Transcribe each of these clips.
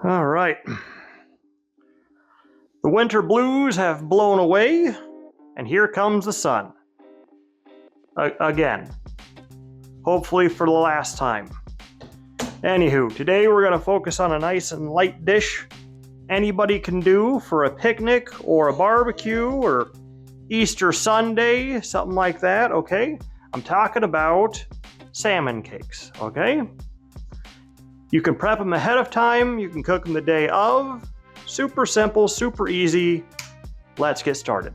All right. The winter blues have blown away, and here comes the sun. Again. Hopefully for the last time. Anywho, today we're going to focus on a nice and light dish anybody can do for a picnic or a barbecue or Easter Sunday, something like that, okay? I'm talking about salmon cakes, okay? You can prep them ahead of time, you can cook them the day of. Super simple, super easy. Let's get started.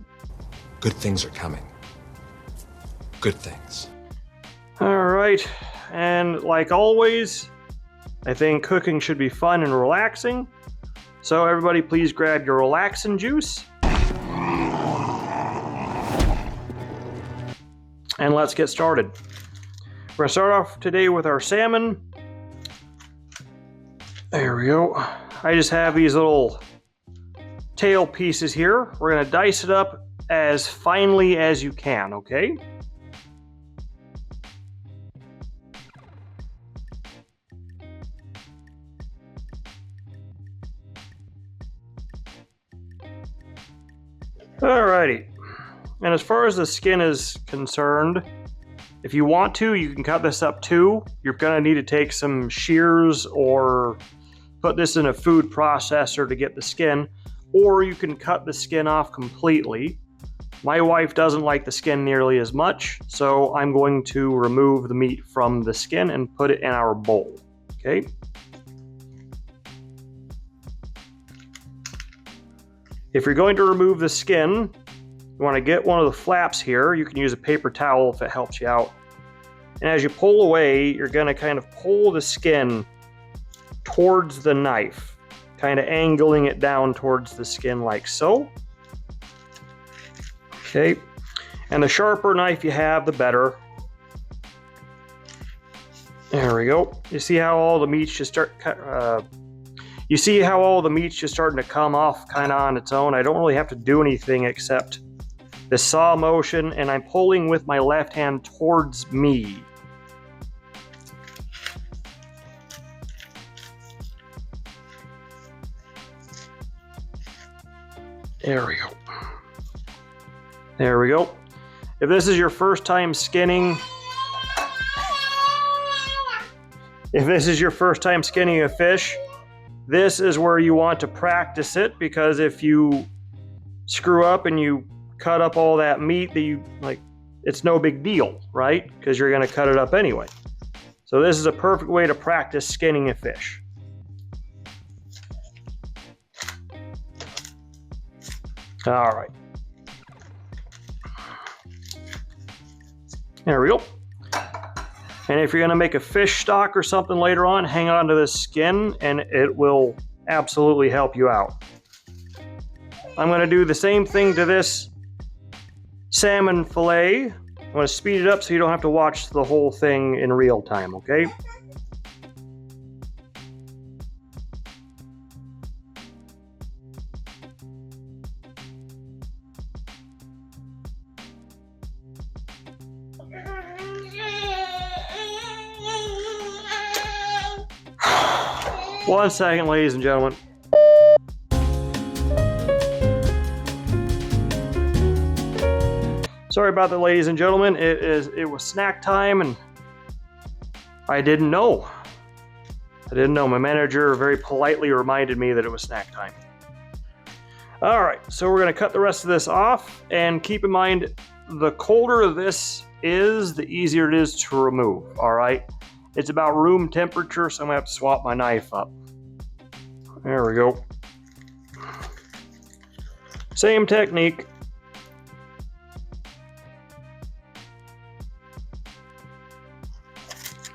Good things are coming. Good things. All right, and like always, I think cooking should be fun and relaxing. So everybody please grab your relaxing juice. And let's get started. We're gonna start off today with our salmon. There we go. I just have these little tail pieces here. We're gonna dice it up as finely as you can, okay? Alrighty, and as far as the skin is concerned, if you want to, you can cut this up too. You're gonna need to take some shears or put this in a food processor to get the skin, or you can cut the skin off completely. My wife doesn't like the skin nearly as much, so I'm going to remove the meat from the skin and put it in our bowl, okay? If you're going to remove the skin, you want to get one of the flaps here. You can use a paper towel if it helps you out. And as you pull away, you're going to kind of pull the skin towards the knife, kind of angling it down towards the skin like so. Okay, and the sharper knife you have, the better. There we go. You see how all the meats just start you see how all the meat's just starting to come off kind of on its own? I don't really have to do anything except the saw motion, and I'm pulling with my left hand towards me. There we go. There we go. If this is your first time skinning, a fish, this is where you want to practice it, because if you screw up and you cut up all that meat, it's no big deal, right? Because you're going to cut it up anyway. So this is a perfect way to practice skinning a fish. All right. There we go. And if you're going to make a fish stock or something later on, hang on to this skin and it will absolutely help you out. I'm going to do the same thing to this salmon fillet. I'm going to speed it up so you don't have to watch the whole thing in real time, okay? One second, ladies and gentlemen. Sorry about that, ladies and gentlemen. It was snack time, and I didn't know. My manager very politely reminded me that it was snack time. All right, so we're going to cut the rest of this off, and keep in mind, the colder this is, the easier it is to remove. All right. It's about room temperature, so I'm gonna have to swap my knife up. There we go. Same technique.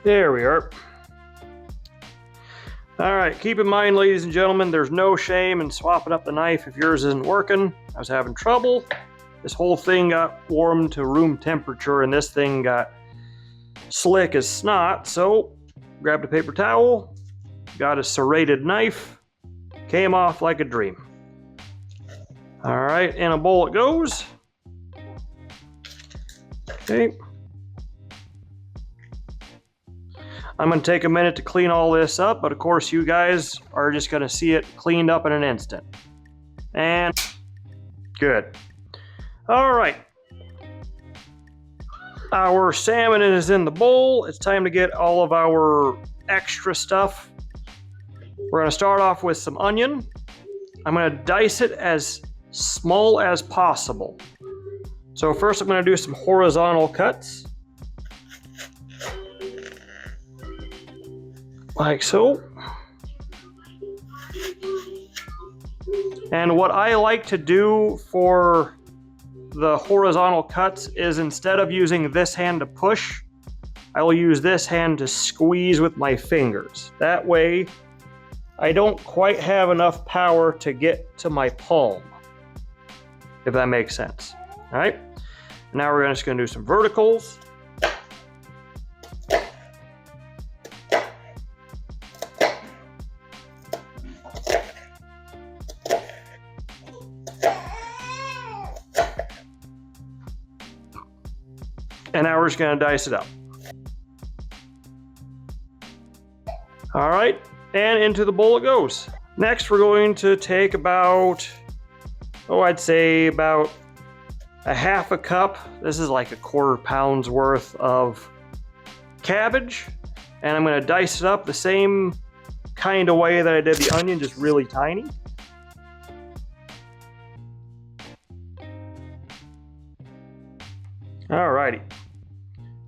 There we are. All right, keep in mind, ladies and gentlemen, there's no shame in swapping up the knife if yours isn't working. I was having trouble. This whole thing got warmed to room temperature, and this thing got slick as snot, so grabbed a paper towel, got a serrated knife, came off like a dream. All right, in a bowl it goes. Okay. I'm going to take a minute to clean all this up, but of course you guys are just going to see it cleaned up in an instant. And good. All right. Our salmon is in the bowl. It's time to get all of our extra stuff. We're going to start off with some onion. I'm going to dice it as small as possible. So first I'm going to do some horizontal cuts. Like so. And what I like to do for the horizontal cuts is instead of using this hand to push, I will use this hand to squeeze with my fingers. That way, I don't quite have enough power to get to my palm, if that makes sense. All right, now we're just going to do some verticals. And now we're just going to dice it up. All right, and into the bowl it goes. Next, we're going to take about, I'd say about a half a cup. This is like a 1/4 pound's worth of cabbage. And I'm going to dice it up the same kind of way that I did the onion, just really tiny. Alrighty.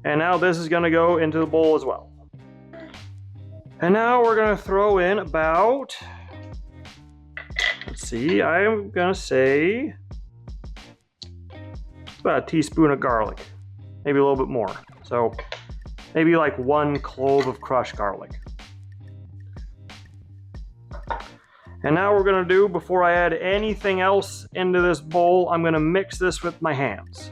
And now this is going to go into the bowl as well. And now we're going to throw in about, let's see, I'm going to say about a teaspoon of garlic. Maybe a little bit more. So maybe like 1 clove of crushed garlic. And now we're going to do, before I add anything else into this bowl, I'm going to mix this with my hands.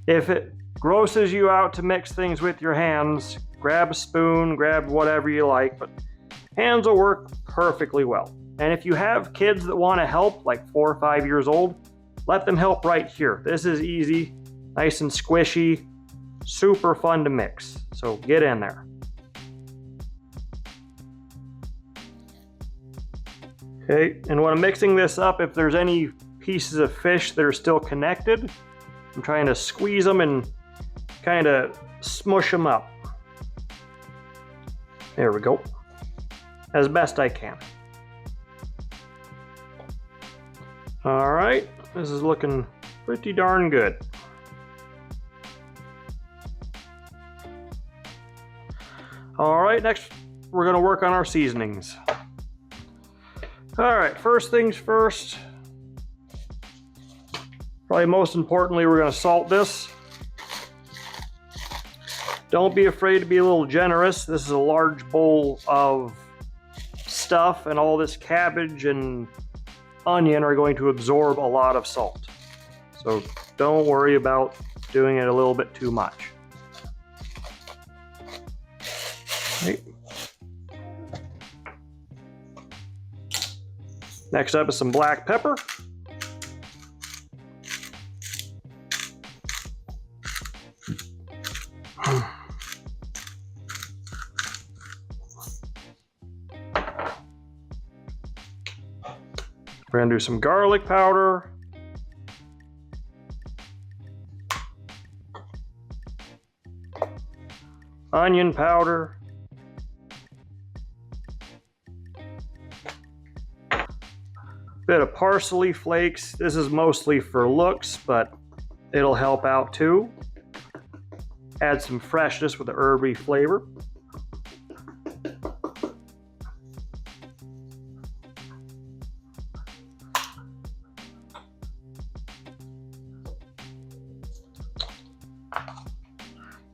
If it grosses you out to mix things with your hands, grab a spoon, grab whatever you like, but hands will work perfectly well. And if you have kids that want to help, like 4 or 5 years old, let them help right here. This is easy, nice and squishy, super fun to mix. So get in there. Okay, and when I'm mixing this up, if there's any pieces of fish that are still connected, I'm trying to squeeze them and kind of smush them up. There we go. As best I can. All right, this is looking pretty darn good. All right, next we're going to work on our seasonings. All right, first things first. Probably most importantly, we're going to salt this. Don't be afraid to be a little generous. This is a large bowl of stuff, and all this cabbage and onion are going to absorb a lot of salt. So don't worry about doing it a little bit too much. Okay. Next up is some black pepper. We're going to do some garlic powder. Onion powder. Bit of parsley flakes. This is mostly for looks, but it'll help out too. Add some freshness with the herby flavor.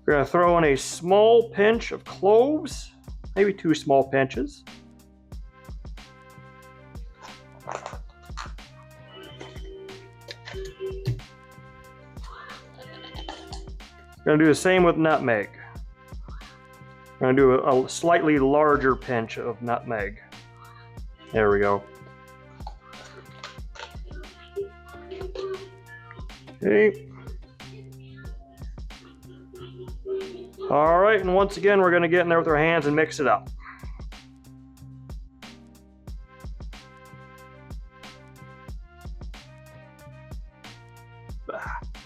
We're going to throw in a small pinch of cloves, maybe 2 small pinches. We're going to do the same with nutmeg. We're going to do a slightly larger pinch of nutmeg. There we go. Okay. All right, and once again, we're gonna get in there with our hands and mix it up.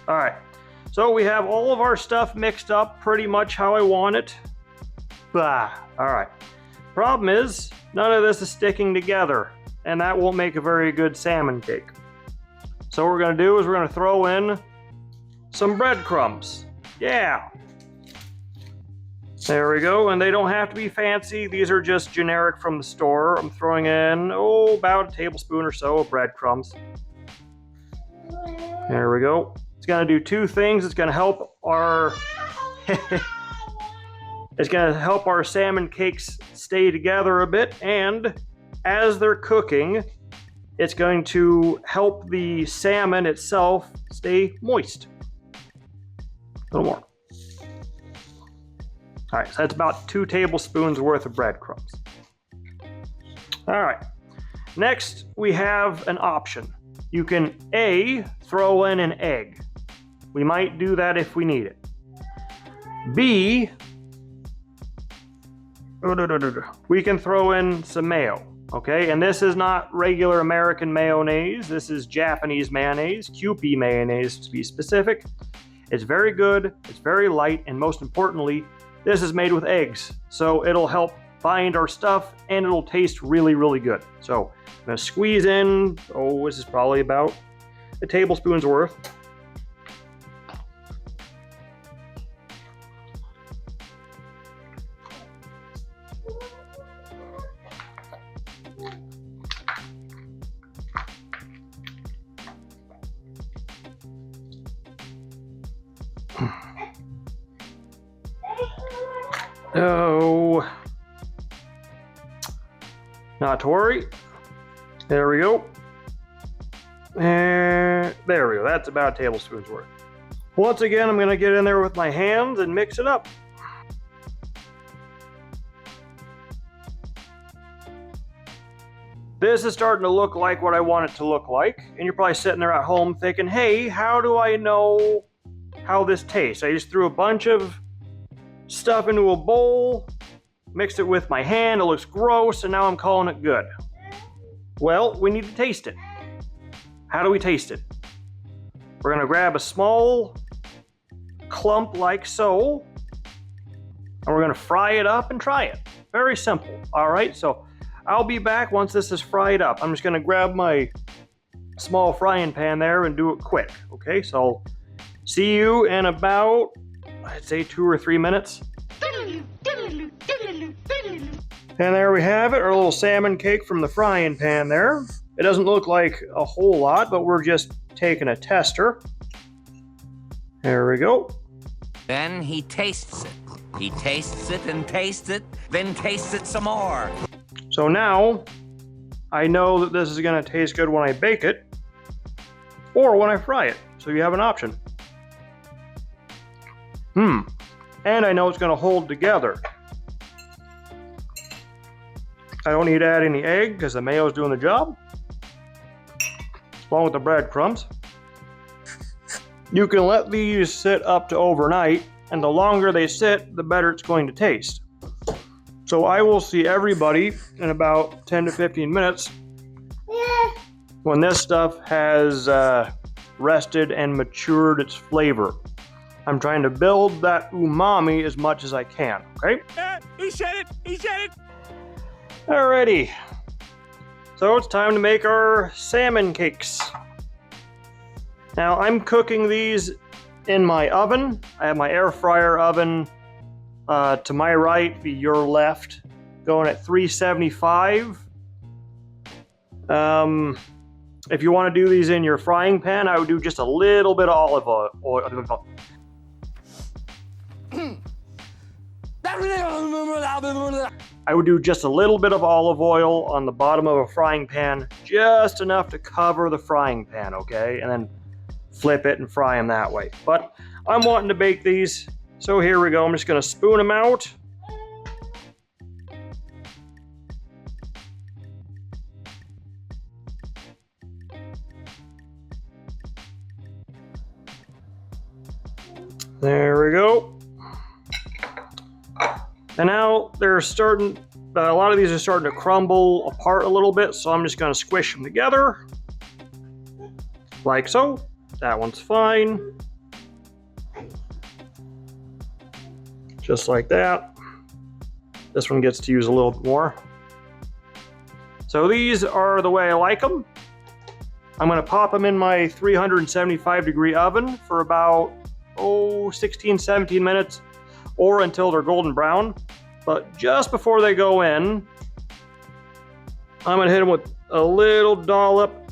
All right, so we have all of our stuff mixed up pretty much how I want it. All right, problem is none of this is sticking together, and that won't make a very good salmon cake. So what we're gonna do is we're gonna throw in some breadcrumbs. Yeah. There we go, and they don't have to be fancy. These are just generic from the store. I'm throwing in, about a tablespoon or so of breadcrumbs. There we go. It's gonna do two things. It's gonna help our it's gonna help our salmon cakes stay together a bit, and as they're cooking, it's going to help the salmon itself stay moist. A little more. All right, so that's about 2 tablespoons worth of breadcrumbs. All right, next we have an option. You can A, throw in an egg. We might do that if we need it. B, we can throw in some mayo, okay? And this is not regular American mayonnaise. This is Japanese mayonnaise, Kewpie mayonnaise to be specific. It's very good, it's very light, and most importantly, this is made with eggs, so it'll help bind our stuff and it'll taste really, really good. So I'm gonna squeeze in, this is probably about a tablespoon's worth. Oh, not to worry. There we go. And there we go. That's about a tablespoon's worth. Once again, I'm going to get in there with my hands and mix it up. This is starting to look like what I want it to look like. And you're probably sitting there at home thinking, hey, how do I know how this tastes? I just threw a bunch of stuff into a bowl, mixed it with my hand, it looks gross, and now I'm calling it good. Well, we need to taste it. How do we taste it? We're gonna grab a small clump like so, and we're gonna fry it up and try it. Very simple, all right? So I'll be back once this is fried up. I'm just gonna grab my small frying pan there and do it quick, okay? So I'll see you in about, I'd say 2 or 3 minutes. And there we have it, our little salmon cake from the frying pan there. It doesn't look like a whole lot, but we're just taking a tester. There we go. Then he tastes it. He tastes it and tastes it, then tastes it some more. So now, I know that this is gonna taste good when I bake it, or when I fry it, so you have an option. And I know it's gonna hold together. I don't need to add any egg because the mayo's doing the job, along with the breadcrumbs. You can let these sit up to overnight, and the longer they sit, the better it's going to taste. So I will see everybody in about 10 to 15 minutes when this stuff has rested and matured its flavor. I'm trying to build that umami as much as I can, okay? He said it! He said it! Alrighty. So it's time to make our salmon cakes. Now I'm cooking these in my oven. I have my air fryer oven to my right, your left, going at 375. If you want to do these in your frying pan, I would do just a little bit of olive oil. I would do just a little bit of olive oil on the bottom of a frying pan, just enough to cover the frying pan, okay? And then flip it and fry them that way. But I'm wanting to bake these, so here we go. I'm just gonna spoon them out. There we go. And now they're starting, a lot of these are starting to crumble apart a little bit, so I'm just going to squish them together. Like so. That one's fine. Just like that. This one gets to use a little bit more. So these are the way I like them. I'm going to pop them in my 375 degree oven for about 16, 17 minutes, or until they're golden brown. But just before they go in, I'm going to hit them with a little dollop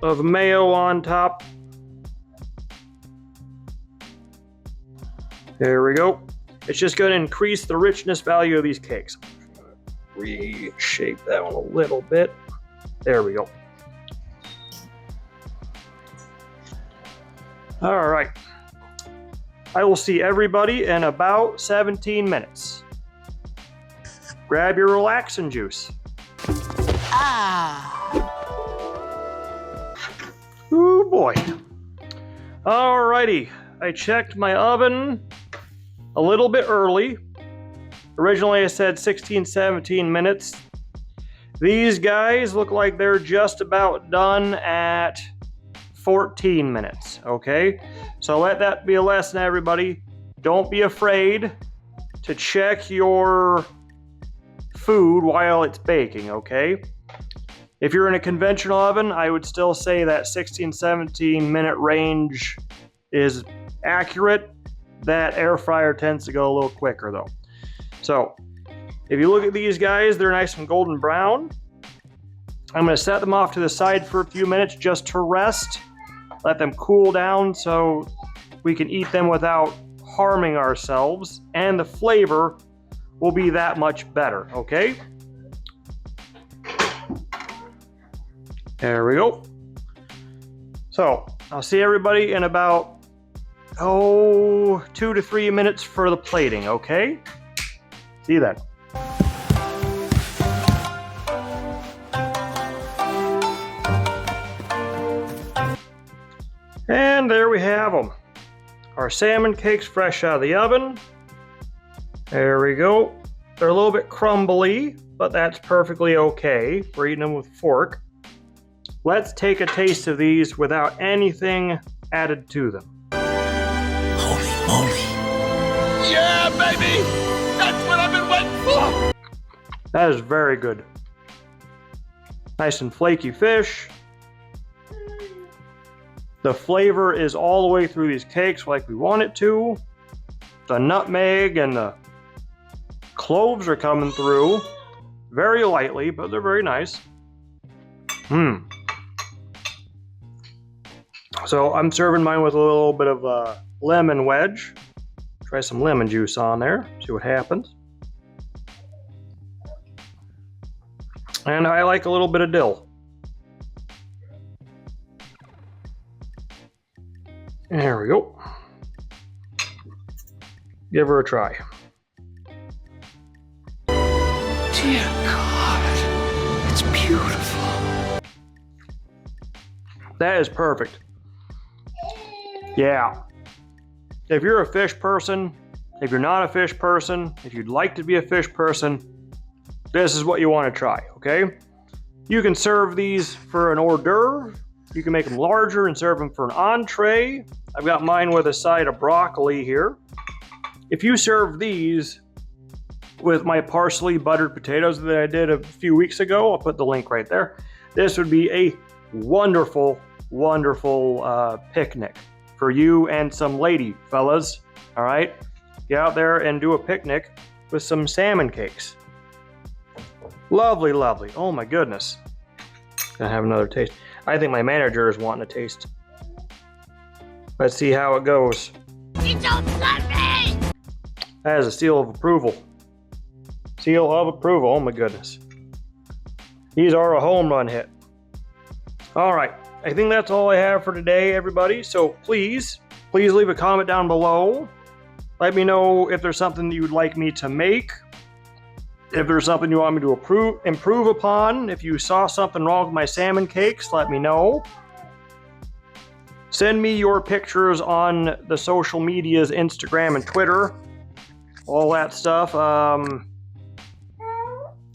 of mayo on top. There we go. It's just going to increase the richness value of these cakes. Reshape that one a little bit. There we go. All right. I will see everybody in about 17 minutes. Grab your relaxing juice. Ooh boy. Alrighty. I checked my oven a little bit early. Originally I said 16, 17 minutes. These guys look like they're just about done at 14 minutes, okay? So let that be a lesson, everybody. Don't be afraid to check your food while it's baking, okay? If you're in a conventional oven, I would still say that 16, 17 minute range is accurate. That air fryer tends to go a little quicker though. So if you look at these guys, they're nice and golden brown. I'm going to set them off to the side for a few minutes just to rest. Let them cool down so we can eat them without harming ourselves, and the flavor will be that much better, okay? There we go. So I'll see everybody in about 2 to 3 minutes for the plating, okay? See you then. And there we have them. Our salmon cakes fresh out of the oven. There we go. They're a little bit crumbly, but that's perfectly okay. We're eating them with a fork. Let's take a taste of these without anything added to them. Holy moly. Yeah, baby! That's what I've been waiting for! That is very good. Nice and flaky fish. The flavor is all the way through these cakes like we want it to. The nutmeg and the cloves are coming through very lightly, but they're very nice. So I'm serving mine with a little bit of a lemon wedge. Try some lemon juice on there, see what happens. And I like a little bit of dill. There we go. Give her a try. Dear God, it's beautiful. That is perfect. Yeah. If you're a fish person, if you're not a fish person, if you'd like to be a fish person, this is what you want to try, okay? You can serve these for an hors d'oeuvre. You can make them larger and serve them for an entree. I've got mine with a side of broccoli here. If you serve these with my parsley buttered potatoes that I did a few weeks ago, I'll put the link right there. This would be a wonderful, wonderful picnic for you and some lady fellas, all right? Get out there and do a picnic with some salmon cakes. Lovely, lovely. Oh my goodness. Gonna have another taste. I think my manager is wanting a taste. Let's see how it goes. You don't let me! That is a seal of approval. Seal of approval, oh my goodness. These are a home run hit. All right, I think that's all I have for today, everybody. So please leave a comment down below. Let me know if there's something that you would like me to make. If there's something you want me to improve upon. If you saw something wrong with my salmon cakes, let me know. Send me your pictures on the social medias, Instagram and Twitter. all that stuff. I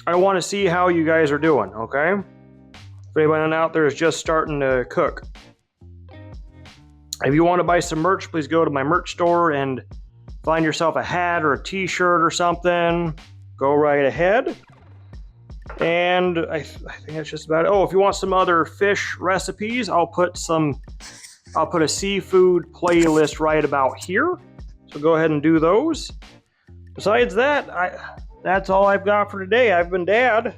want to see how you guys are doing, okay? If anyone out there is just starting to cook. If you want to buy some merch, please go to my merch store and find yourself a hat or a t-shirt or something. Go right ahead. And I think that's just about it. Oh, if you want some other fish recipes, I'll put a seafood playlist right about here. So go ahead and do those. Besides that, that's all I've got for today. I've been Dad.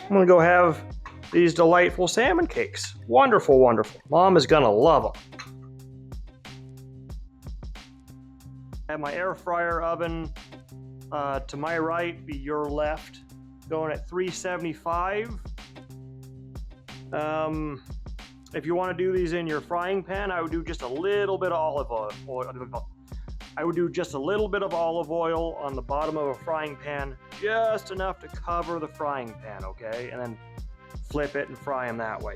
I'm gonna go have these delightful salmon cakes. Wonderful, wonderful. Mom is gonna love them. I have my air fryer oven to my right, be your left, going at 375. If you want to do these in your frying pan, I would do just a little bit of olive oil. I would do just a little bit of olive oil on the bottom of a frying pan, just enough to cover the frying pan, okay? And then flip it and fry them that way.